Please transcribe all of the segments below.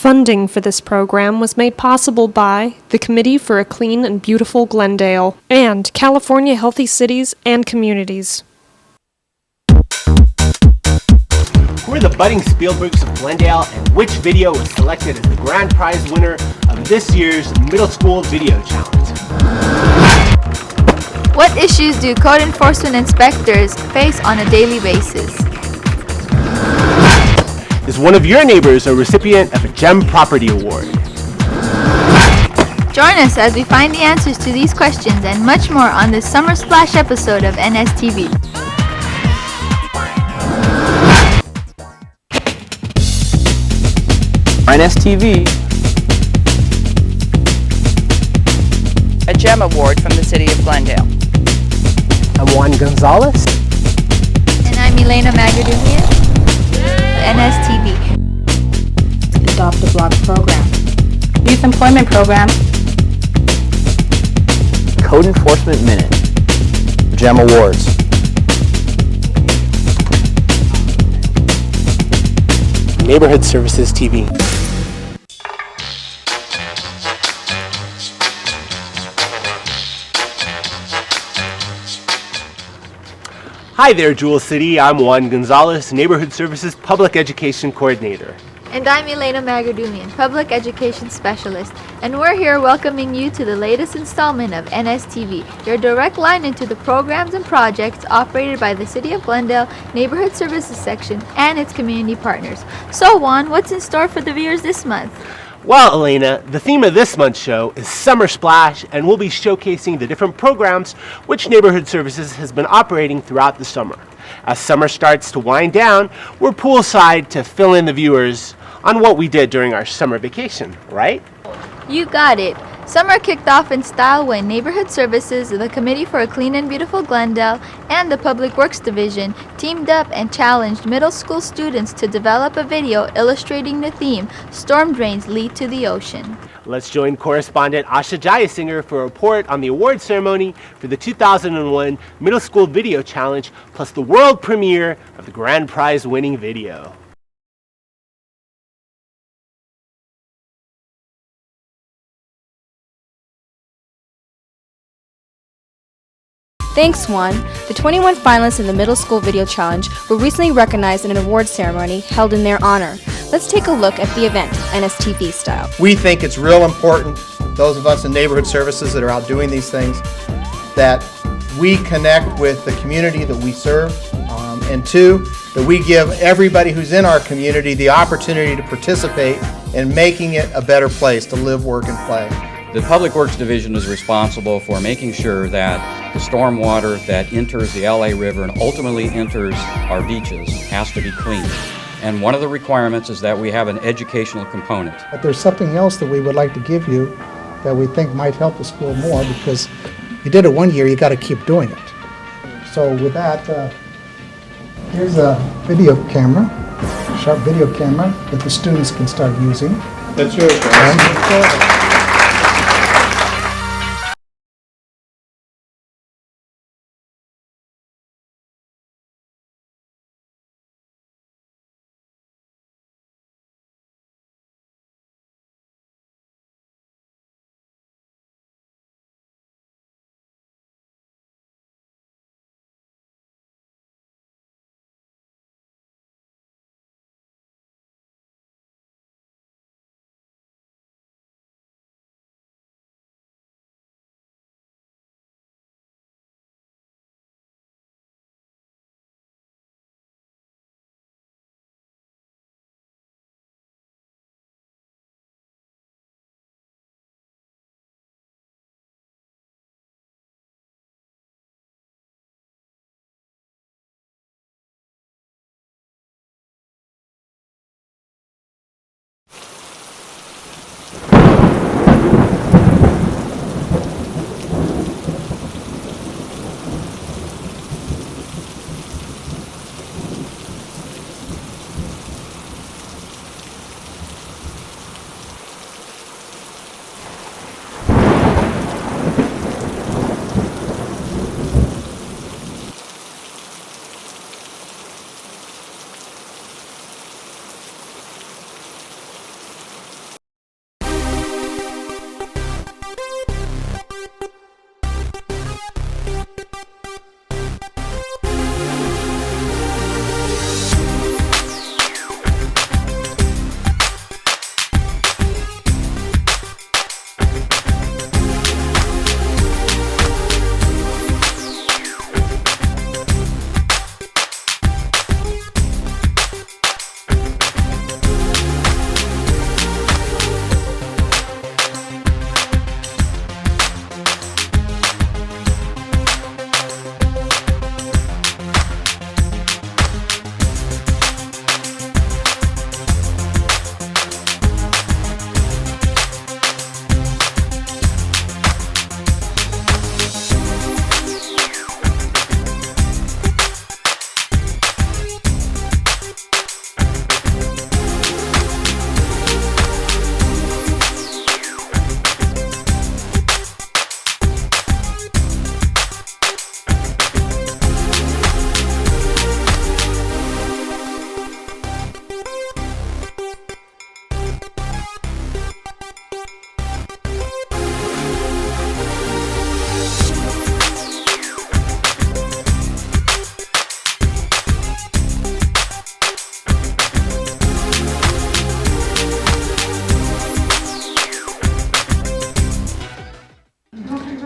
Funding for this program was made possible by the Committee for a Clean and Beautiful Glendale and California Healthy Cities and Communities. Who are the budding Spielbergs of Glendale, and which video was selected as the grand prize winner of this year's Middle School Video Challenge? What issues do code enforcement inspectors face on a daily basis? Is one of your neighbors a recipient of a GEM Property Award? Join us as we find the answers to these questions and much more on this Summer Splash episode of NSTV. NSTV, a GEM Award from the City of Glendale. I'm Juan Gonzalez. And I'm Elena Magadumian, NSTV. Adopt a Block Program, Youth Employment Program, Code Enforcement Minute, GEM Awards. Neighborhood Services TV. Hi there, Jewel City. I'm Juan Gonzalez, Neighborhood Services Public Education Coordinator. And I'm Elena Magadumian, Public Education Specialist, and we're here welcoming you to the latest installment of NSTV, your direct line into the programs and projects operated by the City of Glendale Neighborhood Services Section and its community partners. So Juan, what's in store for the viewers this month? Well, Elena, the theme of this month's show is Summer Splash, and we'll be showcasing the different programs which Neighborhood Services has been operating throughout the summer. As summer starts to wind down, we're poolside to fill in the viewers on what we did during our summer vacation, right? You got it. Summer kicked off in style when Neighborhood Services, the Committee for a Clean and Beautiful Glendale, and the Public Works Division teamed up and challenged middle school students to develop a video illustrating the theme, Storm Drains Lead to the Ocean. Let's join correspondent Asha Jayasinger for a report on the award ceremony for the 2001 Middle School Video Challenge, plus the world premiere of the grand prize winning video. Thanks, Juan. The 21 finalists in the Middle School Video Challenge were recently recognized in an award ceremony held in their honor. Let's take a look at the event, NSTV style. We think it's real important, those of us in neighborhood services that are out doing these things, that we connect with the community that we serve, and two, that we give everybody who's in our community the opportunity to participate in making it a better place to live, work, and play. The Public Works Division is responsible for making sure that the storm water that enters the LA River and ultimately enters our beaches has to be clean. And one of the requirements is that we have an educational component. But there's something else that we would like to give you that we think might help the school more, because you did it one year, you got to keep doing it. So with that, here's a video camera, sharp video camera that the students can start using. That's yours,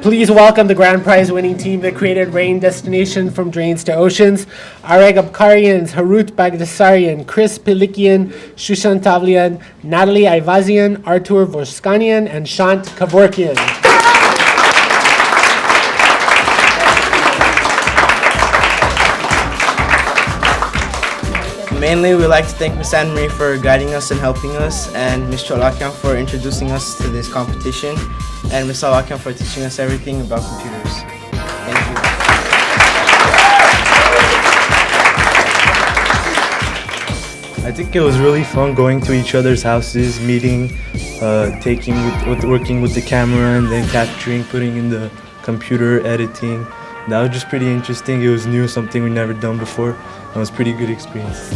Please welcome the grand prize winning team that created Rain Destination from Drains to Oceans. Areg Abkarians, Harut Bagdasarian, Chris Pilikian, Shushan Tavlian, Natalie Ivazian, Artur Vorskanian, and Shant Kavorkian. Mainly, we'd like to thank Ms. Anne Marie for guiding us and helping us, and Ms. Cholakian for introducing us to this competition, and Ms. Cholakian for teaching us everything about computers. Thank you. I think it was really fun going to each other's houses, meeting, working with the camera, and then capturing, putting in the computer, editing. That was just pretty interesting. It was new, something we'd never done before. It was a pretty good experience.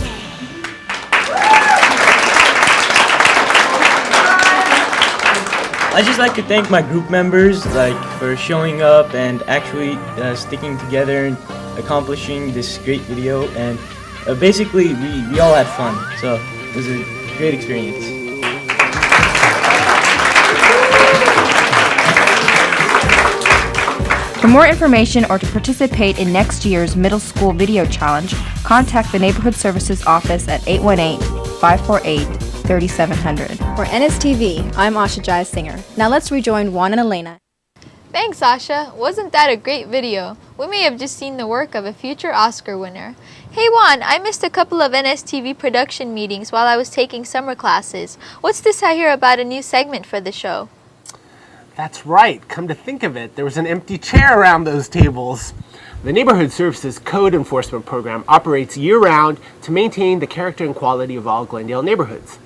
I'd just like to thank my group members for showing up and actually sticking together and accomplishing this great video. And basically, we all had fun, so it was a great experience. For more information or to participate in next year's Middle School Video Challenge, contact the Neighborhood Services Office at 818-548-3700. For NSTV, I'm Asha Jai Singer. Now let's rejoin Juan and Elena. Thanks, Asha. Wasn't that a great video? We may have just seen the work of a future Oscar winner. Hey Juan, I missed a couple of NSTV production meetings while I was taking summer classes. What's this I hear about a new segment for the show? That's right. Come to think of it, there was an empty chair around those tables. The Neighborhood Services Code Enforcement Program operates year-round to maintain the character and quality of all Glendale neighborhoods.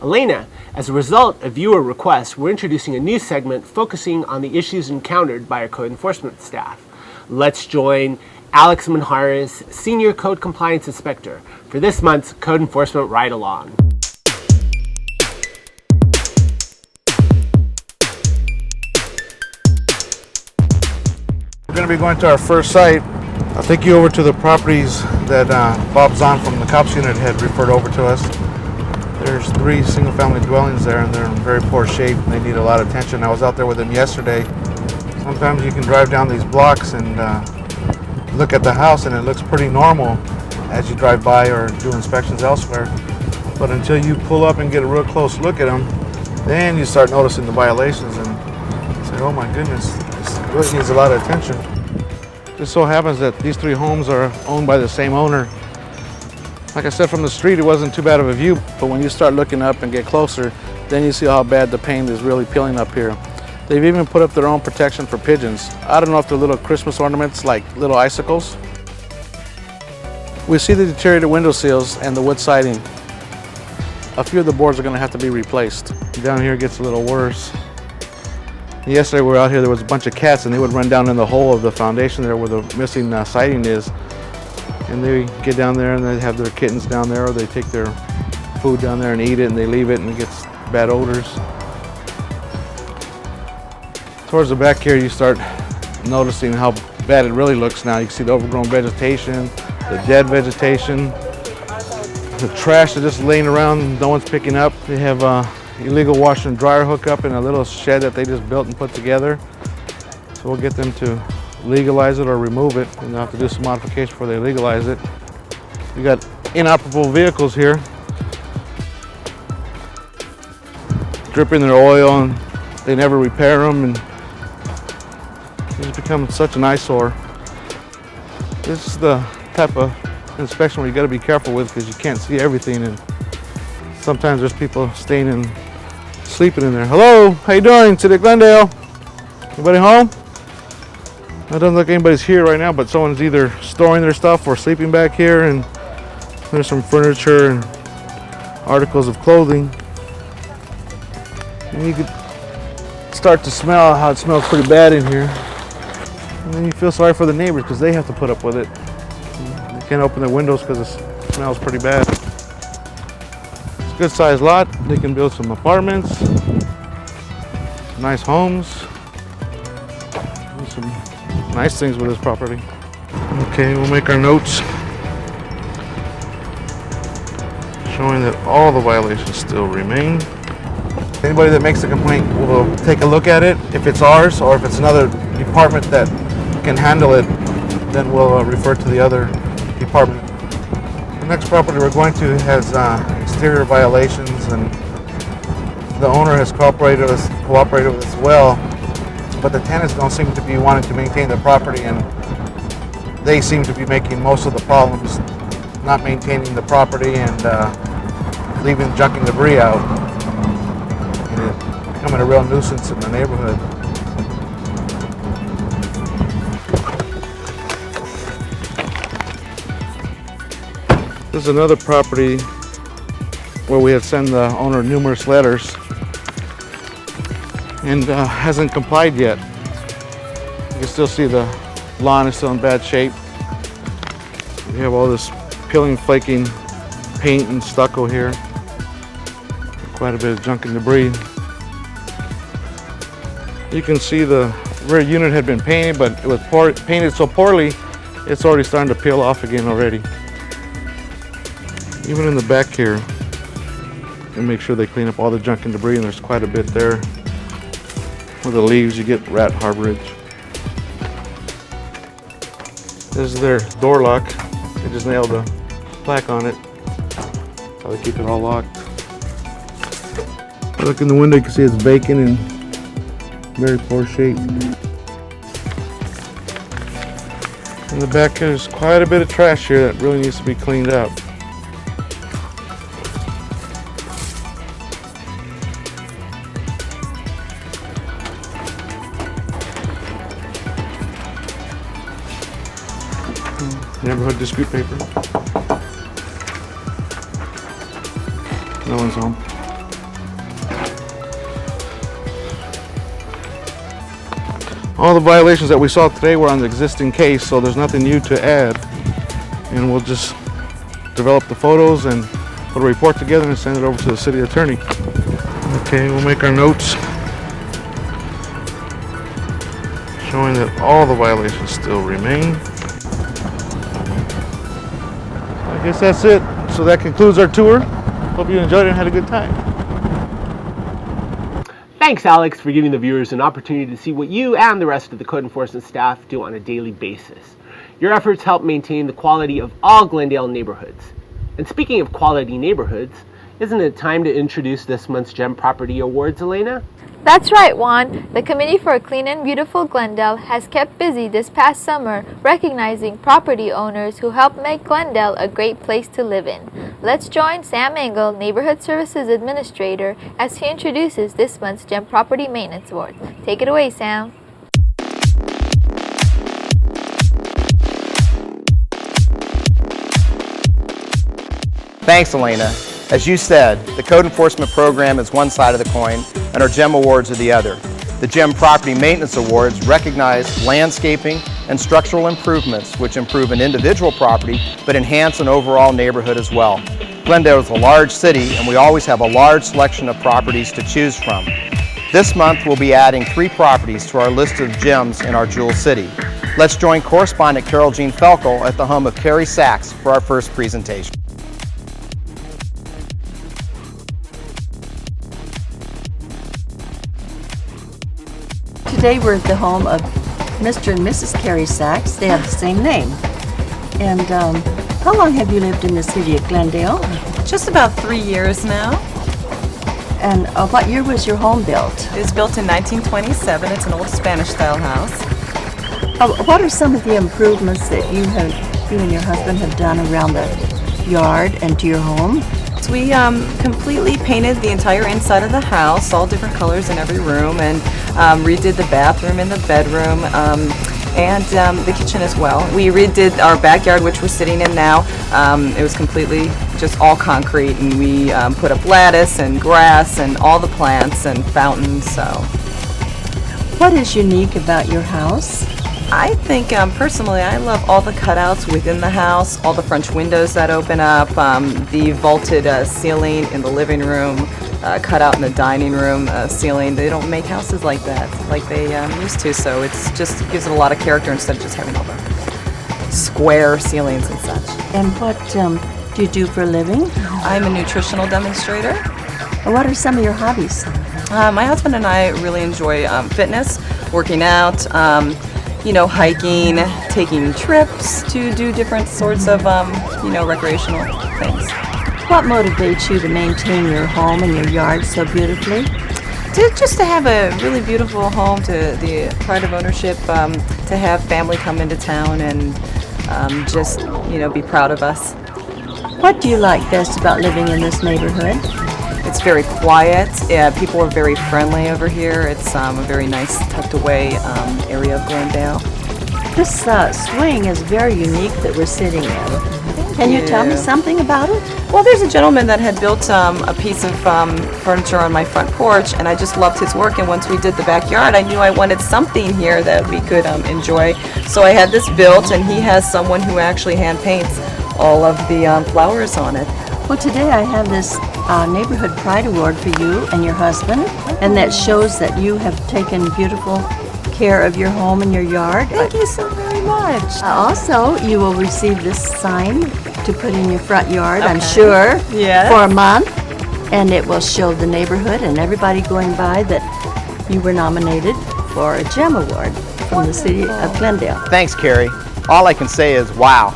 Elena, as a result of viewer requests, we're introducing a new segment focusing on the issues encountered by our code enforcement staff. Let's join Alex Manharis, Senior Code Compliance Inspector, for this month's Code Enforcement Ride-Along. We're going to be going to our first site. I'll take you over to the properties that Bob Zahn from the Cops Unit had referred over to us. There's 3 single-family dwellings there, and they're in very poor shape. They need a lot of attention. I was out there with them yesterday. Sometimes you can drive down these blocks and look at the house, and it looks pretty normal as you drive by or do inspections elsewhere. But until you pull up and get a real close look at them, then you start noticing the violations and say, oh my goodness, this really needs a lot of attention. Just so happens that these 3 homes are owned by the same owner. Like I said, from the street it wasn't too bad of a view, but when you start looking up and get closer, then you see how bad the paint is really peeling up here. They've even put up their own protection for pigeons. I don't know if they're little Christmas ornaments like little icicles. We see the deteriorated window sills and the wood siding. A few of the boards are going to have to be replaced. Down here it gets a little worse. Yesterday we were out here, there was a bunch of cats and they would run down in the hole of the foundation there where the missing siding is. And they get down there and they have their kittens down there, or they take their food down there and eat it and they leave it and it gets bad odors. Towards the back here you start noticing how bad it really looks now. You can see the overgrown vegetation, the dead vegetation, the trash that's just laying around, no one's picking up. They have illegal washer and dryer hookup in a little shed that they just built and put together. So we'll get them to legalize it or remove it, and they'll have to do some modification before they legalize it. We got inoperable vehicles here, dripping their oil, and they never repair them, and they just become such an eyesore. This is the type of inspection where you got to be careful with because you can't see everything, and sometimes there's people staying and sleeping in there. Hello, how you doing? City of Glendale. Anybody home? It doesn't look like anybody's here right now, but someone's either storing their stuff or sleeping back here, and there's some furniture and articles of clothing. And you could start to smell how it smells pretty bad in here. And then you feel sorry for the neighbors because they have to put up with it. They can't open their windows because it smells pretty bad. It's a good sized lot. They can build some apartments, nice homes, and some nice things with this property. Okay, we'll make our notes showing that all the violations still remain. Anybody that makes a complaint will take a look at it. If it's ours or if it's another department that can handle it, then we'll refer to the other department. The next property we're going to has exterior violations, and the owner has cooperated with us well, but the tenants don't seem to be wanting to maintain the property, and they seem to be making most of the problems, not maintaining the property and leaving junk and debris out, and it becoming a real nuisance in the neighborhood. This is another property where we have sent the owner numerous letters and hasn't complied yet. You can still see the lawn is still in bad shape. We have all this peeling, flaking paint and stucco here. Quite a bit of junk and debris. You can see the rear unit had been painted, but it was painted so poorly, it's already starting to peel off again already. Even in the back here, and make sure they clean up all the junk and debris, and there's quite a bit there. With the leaves, you get rat harborage. This is their door lock. They just nailed a plaque on it. How they keep it all locked. Look in the window, you can see it's vacant and very poor shape. In the back, there's quite a bit of trash here that really needs to be cleaned up. Neighborhood dispute paper. No one's home. All the violations that we saw today were on the existing case, so there's nothing new to add. And we'll just develop the photos and put a report together and send it over to the city attorney. Okay, we'll make our notes showing that all the violations still remain. I guess that's it. So that concludes our tour. Hope you enjoyed it and had a good time. Thanks, Alex, for giving the viewers an opportunity to see what you and the rest of the code enforcement staff do on a daily basis. Your efforts help maintain the quality of all Glendale neighborhoods. And speaking of quality neighborhoods, isn't it time to introduce this month's Gem Property Awards, Elena? That's right, Juan. The Committee for a Clean and Beautiful Glendale has kept busy this past summer recognizing property owners who help make Glendale a great place to live in. Let's join Sam Engel, Neighborhood Services Administrator, as he introduces this month's Gem Property Maintenance Award. Take it away, Sam. Thanks, Elena. As you said, the Code Enforcement Program is one side of the coin, and our GEM Awards are the other. The GEM Property Maintenance Awards recognize landscaping and structural improvements which improve an individual property but enhance an overall neighborhood as well. Glendale is a large city, and we always have a large selection of properties to choose from. This month, we'll be adding 3 properties to our list of gems in our Jewel City. Let's join correspondent Carol Jean Felkel at the home of Carrie Sachs for our first presentation. Today we're at the home of Mr. and Mrs. Carrie Sachs. They have the same name. And how long have you lived in the city of Glendale? Just about 3 years now. And what year was your home built? It was built in 1927. It's an old Spanish-style house. What are some of the improvements that you and your husband have done around the yard and to your home? So we completely painted the entire inside of the house, all different colors in every room, and redid the bathroom and the bedroom, and the kitchen as well. We redid our backyard, which we're sitting in now. It was completely just all concrete, and we put up lattice and grass and all the plants and fountains. So, what is unique about your house? I think personally I love all the cutouts within the house, all the French windows that open up, the vaulted ceiling in the living room, cutout in the dining room ceiling. They don't make houses like that like they used to, so it's just gives it a lot of character instead of just having all the square ceilings and such. And what do you do for a living? I'm a nutritional demonstrator. What are some of your hobbies? My husband and I really enjoy fitness, working out, hiking, taking trips to do different sorts of, recreational things. What motivates you to maintain your home and your yard so beautifully? Just to have a really beautiful home, to the pride of ownership, to have family come into town and be proud of us. What do you like best about living in this neighborhood? It's very quiet. People are very friendly over here. It's a very nice tucked away area of Glendale. This swing is very unique that we're sitting in. Can you tell me something about it? Well, there's a gentleman that had built a piece of furniture on my front porch, and I just loved his work. And once we did the backyard, I knew I wanted something here that we could enjoy. So I had this built, and he has someone who actually hand paints all of the flowers on it. Well, today I have this Neighborhood Pride Award for you and your husband, and that shows that you have taken beautiful care of your home and your yard. Thank you so very much. Also, you will receive this sign to put in your front yard, I'm Okay. sure, Yes. for a month, and it will show the neighborhood and everybody going by that you were nominated for a GEM Award from the city of Glendale. Thanks, Carrie. All I can say is wow.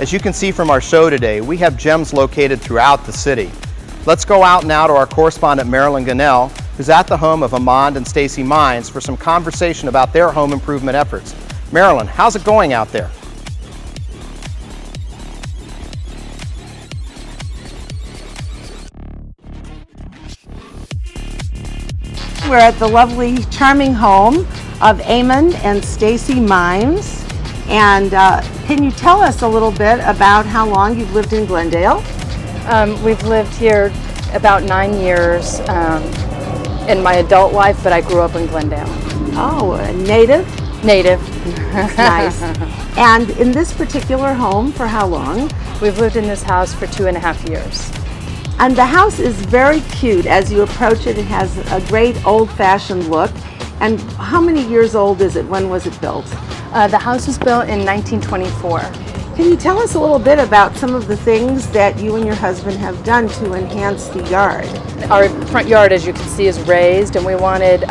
As you can see from our show today, we have gems located throughout the city. Let's go out now to our correspondent Marilyn Gunnell, who's at the home of Amand and Stacy Mines for some conversation about their home improvement efforts. Marilyn, how's it going out there? We're at the lovely, charming home of Amand and Stacy Mines. And can you tell us a little bit about how long you've lived in Glendale? We've lived here about 9 years in my adult life, but I grew up in Glendale. Oh, a native? Native. Nice. And in this particular home, for how long? We've lived in this house for 2.5 years. And the house is very cute. As you approach it, it has a great old-fashioned look. And how many years old is it? When was it built? The house was built in 1924. Can you tell us a little bit about some of the things that you and your husband have done to enhance the yard? Our front yard, as you can see, is raised, and we wanted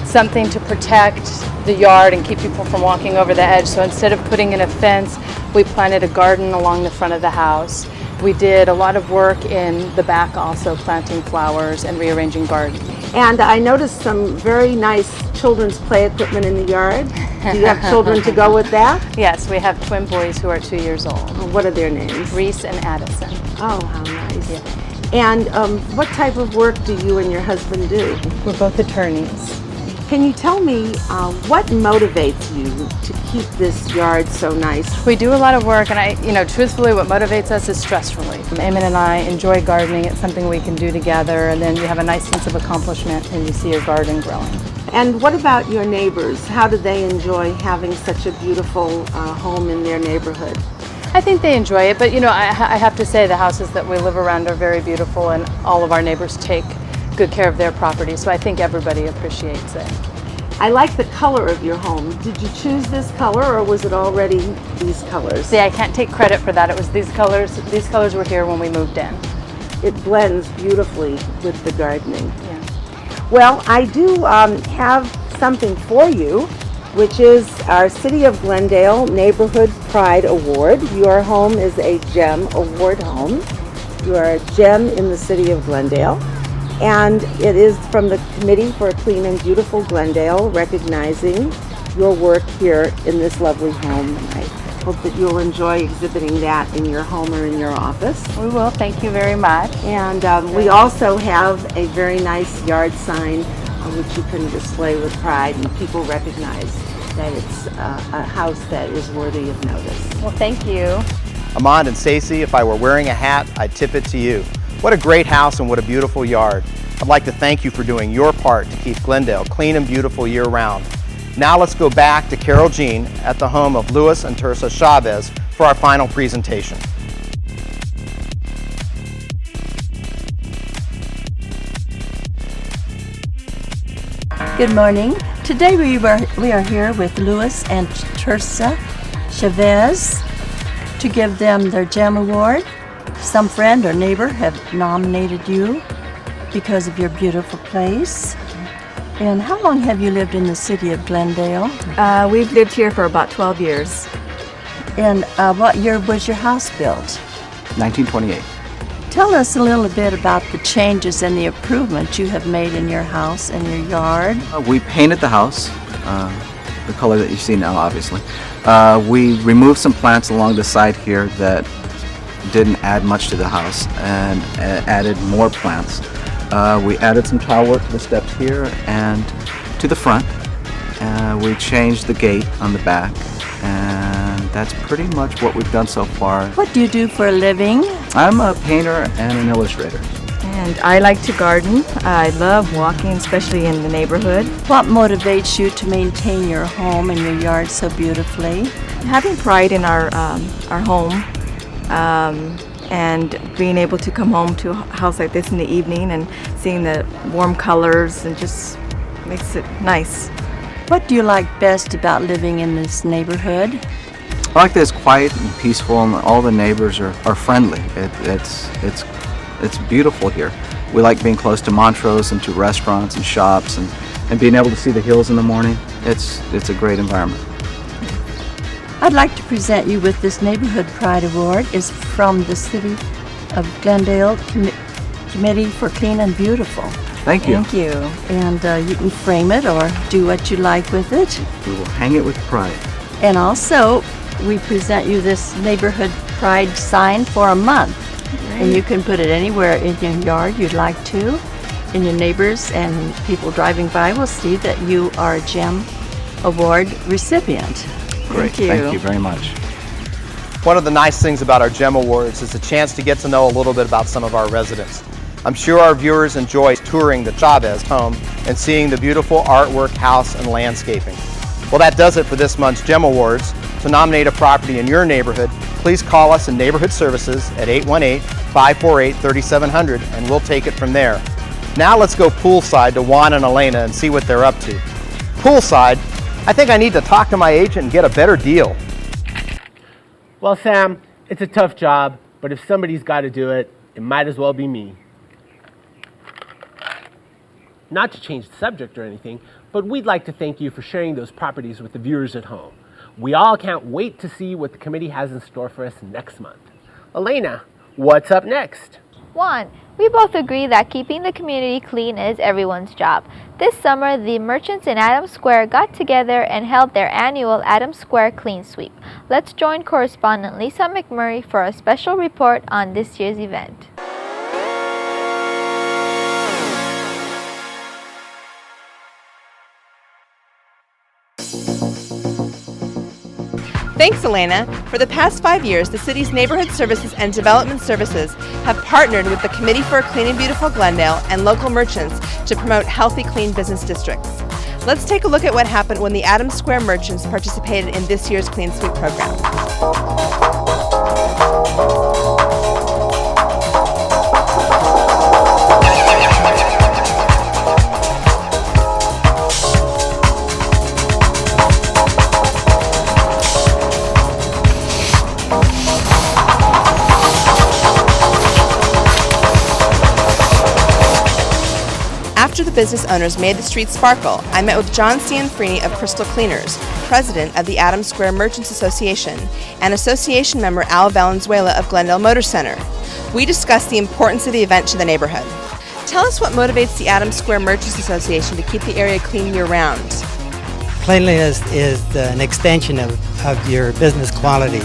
something to protect the yard and keep people from walking over the edge. So instead of putting in a fence, we planted a garden along the front of the house. We did a lot of work in the back also, planting flowers and rearranging gardens. And I noticed some very nice children's play equipment in the yard. Do you have children to go with that? Yes, we have twin boys who are 2 years old. What are their names? Reese and Addison. Oh, how nice. Yeah. And what type of work do you and your husband do? We're both attorneys. Can you tell me what motivates you to keep this yard so nice? We do a lot of work, and truthfully, what motivates us is stress relief. Eamon and I enjoy gardening. It's something we can do together, and then you have a nice sense of accomplishment when you see your garden growing. And what about your neighbors? How do they enjoy having such a beautiful home in their neighborhood? I think they enjoy it, but I have to say the houses that we live around are very beautiful, and all of our neighbors take good care of their property, so I think everybody appreciates it. I like the color of your home. Did you choose this color, or was it already these colors? See, I can't take credit for that. It was these colors. These colors were here when we moved in. It blends beautifully with the gardening. Yeah. Well, I do have something for you, which is our City of Glendale Neighborhood Pride Award. Your home is a GEM Award home. You are a gem in the City of Glendale. And it is from the Committee for a Clean and Beautiful Glendale, recognizing your work here in this lovely home. I hope that you'll enjoy exhibiting that in your home or in your office. We will. Thank you very much. And we also have a very nice yard sign which you can display with pride, and people recognize that it's a house that is worthy of notice. Well, thank you. Amand and Stacy, if I were wearing a hat, I'd tip it to you. What a great house and what a beautiful yard. I'd like to thank you for doing your part to keep Glendale clean and beautiful year-round. Now let's go back to Carol Jean at the home of Luis and Teresa Chavez for our final presentation. Good morning. Today we are here with Luis and Teresa Chavez to give them their GEM Award. Some friend or neighbor have nominated you because of your beautiful place. And how long have you lived in the city of Glendale? We've lived here for about 12 years. And what year was your house built? 1928. Tell us a little bit about the changes and the improvements you have made in your house and your yard. We painted the house, the color that you see now, obviously. We removed some plants along the side here that didn't add much to the house and added more plants. We added some tile work to the steps here and to the front. We changed the gate on the back, and that's pretty much what we've done so far. What do you do for a living? I'm a painter and an illustrator. And I like to garden. I love walking, especially in the neighborhood. What motivates you to maintain your home and your yard so beautifully? Having pride in our home, and being able to come home to a house like this in the evening and seeing the warm colors and just makes it nice. What do you like best about living in this neighborhood? I like that it's quiet and peaceful, and all the neighbors are friendly. It's beautiful here. We like being close to Montrose and to restaurants and shops, and being able to see the hills in the morning. It's a great environment. I'd like to present you with this Neighborhood Pride Award. It's from the City of Glendale Committee for Clean and Beautiful. Thank you. Thank you. And you can frame it or do what you like with it. We will hang it with pride. And also, we present you this Neighborhood Pride sign for a month. Great. And you can put it anywhere in your yard you'd like to. And your neighbors and people driving by will see that you are a GEM Award recipient. Great. Thank you very much. One of the nice things about our GEM Awards is the chance to get to know a little bit about some of our residents. I'm sure our viewers enjoy touring the Chavez home and seeing the beautiful artwork, house, and landscaping. Well, that does it for this month's GEM Awards. To nominate a property in your neighborhood, please call us in Neighborhood Services at 818-548-3700, and we'll take it from there. Now let's go poolside to Juan and Elena and see what they're up to. Poolside, I think I need to talk to my agent and get a better deal. Well, Sam, it's a tough job, but if somebody's got to do it, it might as well be me. Not to change the subject or anything, but we'd like to thank you for sharing those properties with the viewers at home. We all can't wait to see what the committee has in store for us next month. Elena, what's up next? One, we both agree that keeping the community clean is everyone's job. This summer, the merchants in Adams Square got together and held their annual Adams Square Clean Sweep. Let's join correspondent Lisa McMurray for a special report on this year's event. Thanks, Elena. For the past 5 years, the city's Neighborhood Services and Development Services have partnered with the Committee for a Clean and Beautiful Glendale and local merchants to promote healthy, clean business districts. Let's take a look at what happened when the Adams Square merchants participated in this year's Clean Sweep program. After the business owners made the streets sparkle, I met with John Cianfrini of Crystal Cleaners, president of the Adams Square Merchants Association, and association member Al Valenzuela of Glendale Motor Center. We discussed the importance of the event to the neighborhood. Tell us what motivates the Adams Square Merchants Association to keep the area clean year-round. Cleanliness is an extension of your business quality.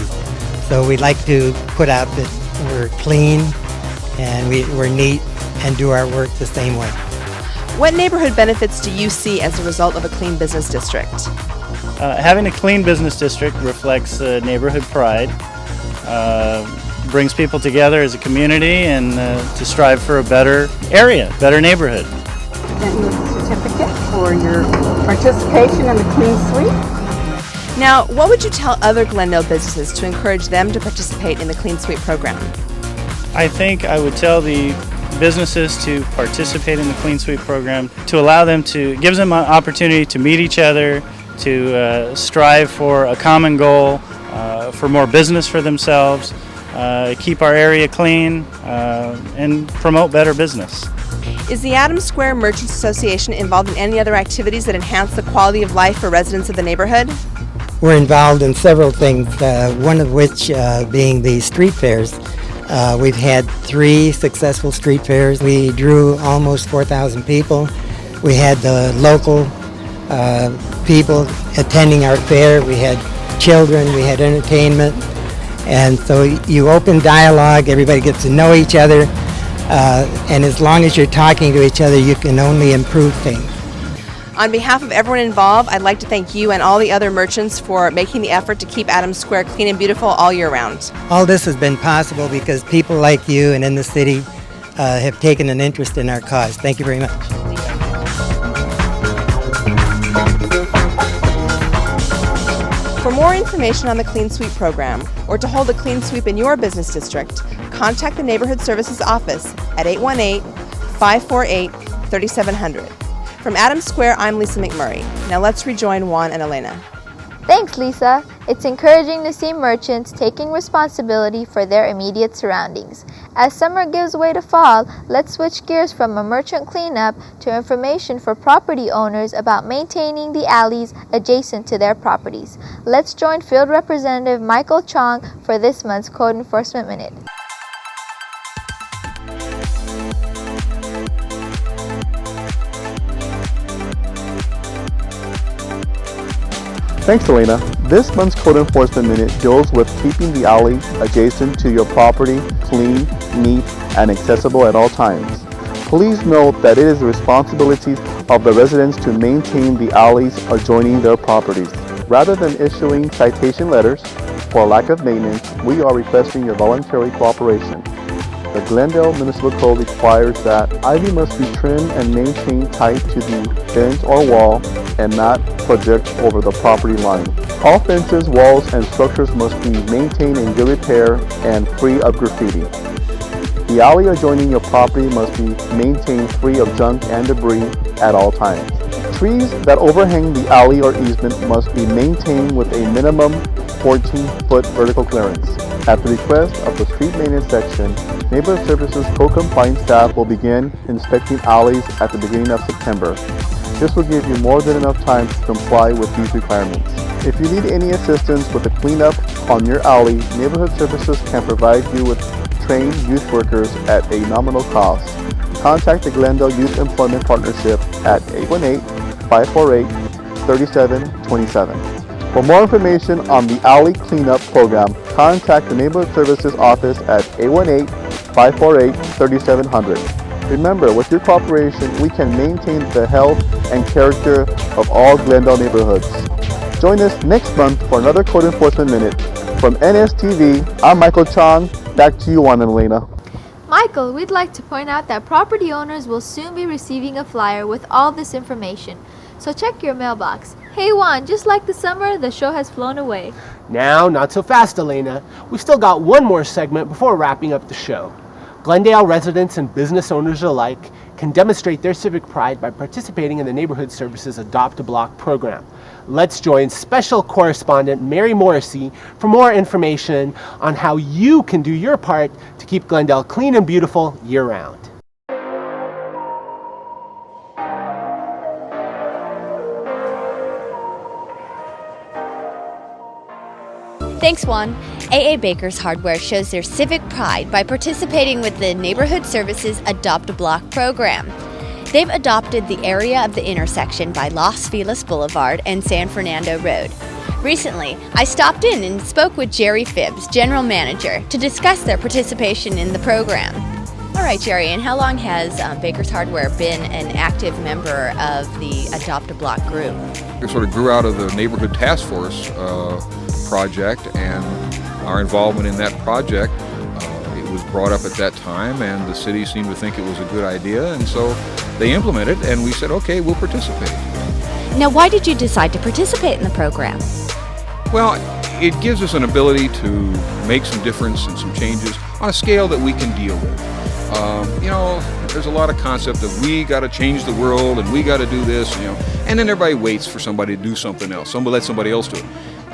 So we like to put out that we're clean and we're neat and do our work the same way. What neighborhood benefits do you see as a result of a clean business district? Having a clean business district reflects neighborhood pride, brings people together as a community and to strive for a better area, better neighborhood. Present you with a certificate for your participation in the Clean Sweep. Now, what would you tell other Glendale businesses to encourage them to participate in the Clean Sweep program? I think I would tell the businesses to participate in the Clean Sweep program, to allow them to, gives them an opportunity to meet each other, to strive for a common goal, for more business for themselves, keep our area clean, and promote better business. Is the Adams Square Merchants Association involved in any other activities that enhance the quality of life for residents of the neighborhood? We're involved in several things, one of which being the street fairs. We've had 3 successful street fairs. We drew almost 4,000 people. We had the local people attending our fair. We had children, we had entertainment. And so you open dialogue, everybody gets to know each other. And as long as you're talking to each other, you can only improve things. On behalf of everyone involved, I'd like to thank you and all the other merchants for making the effort to keep Adams Square clean and beautiful all year round. All this has been possible because people like you and in the city have taken an interest in our cause. Thank you very much. For more information on the Clean Sweep program or to hold a clean sweep in your business district, contact the Neighborhood Services Office at 818-548-3700. From Adams Square, I'm Lisa McMurray. Now let's rejoin Juan and Elena. Thanks, Lisa. It's encouraging to see merchants taking responsibility for their immediate surroundings. As summer gives way to fall, let's switch gears from a merchant cleanup to information for property owners about maintaining the alleys adjacent to their properties. Let's join Field Representative Michael Chong for this month's Code Enforcement Minute. Thanks, Elena. This month's Code Enforcement Minute deals with keeping the alley adjacent to your property clean, neat, and accessible at all times. Please note that it is the responsibility of the residents to maintain the alleys adjoining their properties. Rather than issuing citation letters for lack of maintenance, we are requesting your voluntary cooperation. The Glendale Municipal Code requires that ivy must be trimmed and maintained tight to the fence or wall and not project over the property line. All fences, walls, and structures must be maintained in good repair and free of graffiti. The alley adjoining your property must be maintained free of junk and debris at all times. Trees that overhang the alley or easement must be maintained with a minimum 14-foot vertical clearance. At the request of the Street Maintenance Section, Neighborhood Services Code-compliant staff will begin inspecting alleys at the beginning of September. This will give you more than enough time to comply with these requirements. If you need any assistance with the cleanup on your alley, Neighborhood Services can provide you with trained youth workers at a nominal cost. Contact the Glendale Youth Employment Partnership at 818-548-3727. For more information on the alley cleanup program, contact the Neighborhood Services Office at 818-548-3700. Remember, with your cooperation, we can maintain the health and character of all Glendale neighborhoods. Join us next month for another Code Enforcement Minute. From NSTV, I'm Michael Chong. Back to you, Juan and Elena. Michael, we'd like to point out that property owners will soon be receiving a flyer with all this information. So check your mailbox. Hey Juan, just like the summer, the show has flown away. Now, not so fast, Elena. We've still got one more segment before wrapping up the show. Glendale residents and business owners alike can demonstrate their civic pride by participating in the Neighborhood Services Adopt a Block program. Let's join special correspondent Mary Morrissey for more information on how you can do your part to keep Glendale clean and beautiful year-round. Thanks, Juan. AA Baker's Hardware shows their civic pride by participating with the Neighborhood Services Adopt a Block program. They've adopted the area of the intersection by Los Feliz Boulevard and San Fernando Road. Recently, I stopped in and spoke with Jerry Phibbs, General Manager, to discuss their participation in the program. All right, Jerry, and how long has Baker's Hardware been an active member of the Adopt a Block group? It sort of grew out of the Neighborhood Task Force project, and our involvement in that project, it was brought up at that time, and the city seemed to think it was a good idea, and so they implemented, and we said, okay, we'll participate. Now, why did you decide to participate in the program? Well, it gives us an ability to make some difference and some changes on a scale that we can deal with. You know, there's a lot of concept of we got to change the world and we got to do this, you know, and then everybody waits for somebody to do something else. Let somebody else do it.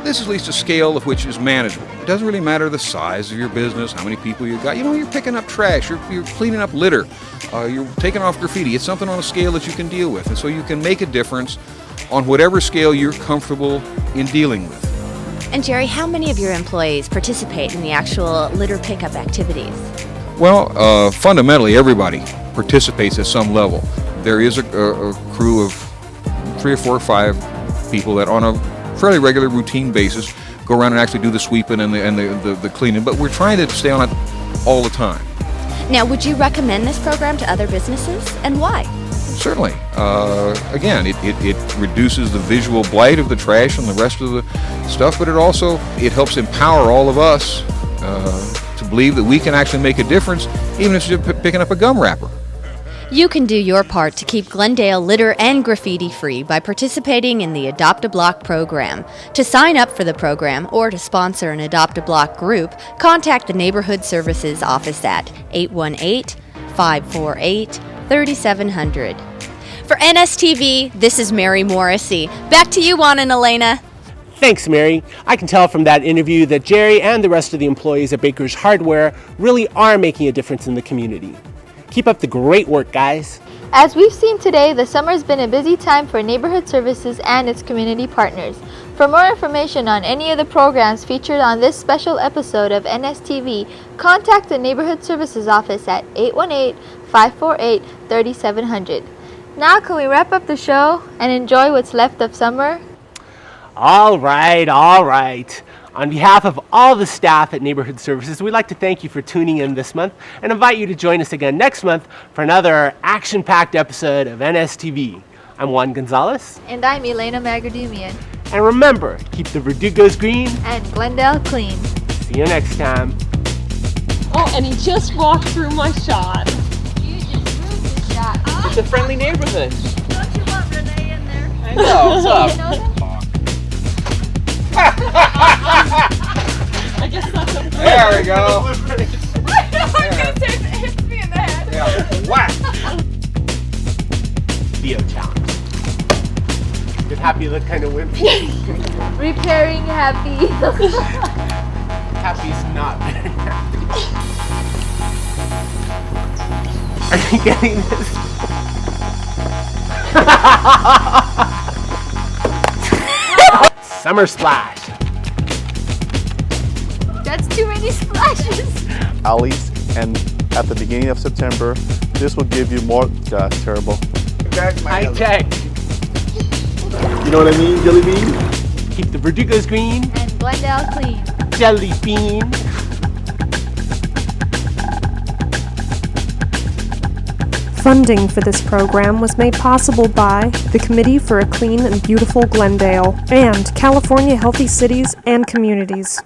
this is at least a scale of which is manageable. It doesn't really matter the size of your business, how many people you got. You know, you're picking up trash, you're cleaning up litter, you're taking off graffiti. It's something on a scale that you can deal with, and so you can make a difference on whatever scale you're comfortable in dealing with. And Jerry, how many of your employees participate in the actual litter pickup activities? Well, fundamentally, everybody participates at some level. There is a crew of 3 or 4 or 5 people that on a fairly regular routine basis go around and actually do the sweeping and the cleaning, but we're trying to stay on it all the time. Now, would you recommend this program to other businesses, and why? Certainly. Again, it reduces the visual blight of the trash and the rest of the stuff, but it helps empower all of us to believe that we can actually make a difference, even if it's just picking up a gum wrapper. You can do your part to keep Glendale litter and graffiti free by participating in the Adopt a Block program. To sign up for the program or to sponsor an Adopt a Block group, contact the Neighborhood Services Office at 818-548-3700. For NSTV, this is Mary Morrissey. Back to you, Juan and Elena. Thanks, Mary. I can tell from that interview that Jerry and the rest of the employees at Baker's Hardware really are making a difference in the community. Keep up the great work, guys. As we've seen today, the summer's been a busy time for Neighborhood Services and its community partners. For more information on any of the programs featured on this special episode of NSTV, contact the Neighborhood Services Office at 818-548-3700. Now can we wrap up the show and enjoy what's left of summer? All right. On behalf of all the staff at Neighborhood Services, we'd like to thank you for tuning in this month and invite you to join us again next month for another action-packed episode of NSTV. I'm Juan Gonzalez. And I'm Elena Magadumian. And remember, keep the Verdugos green and Glendale clean. See you next time. Oh, and he just walked through my shot. You just moved the shot. It's a friendly neighborhood. Don't you want Renee in there? I know. What's up? I guess that's okay. There we go. It hits me in the head. Yeah. Whack. Theo challenge. Get happy, look kind of wimpy. Repairing happy. Happy's not very happy. Are you getting this? Summer splash. That's too many splashes. Alleys, and at the beginning of September, this will give you more. That's terrible. High tech. You know what I mean, Jelly Bean? Keep the Verdugos green and Glendale clean. Jelly Bean. Funding for this program was made possible by the Committee for a Clean and Beautiful Glendale and California Healthy Cities and Communities.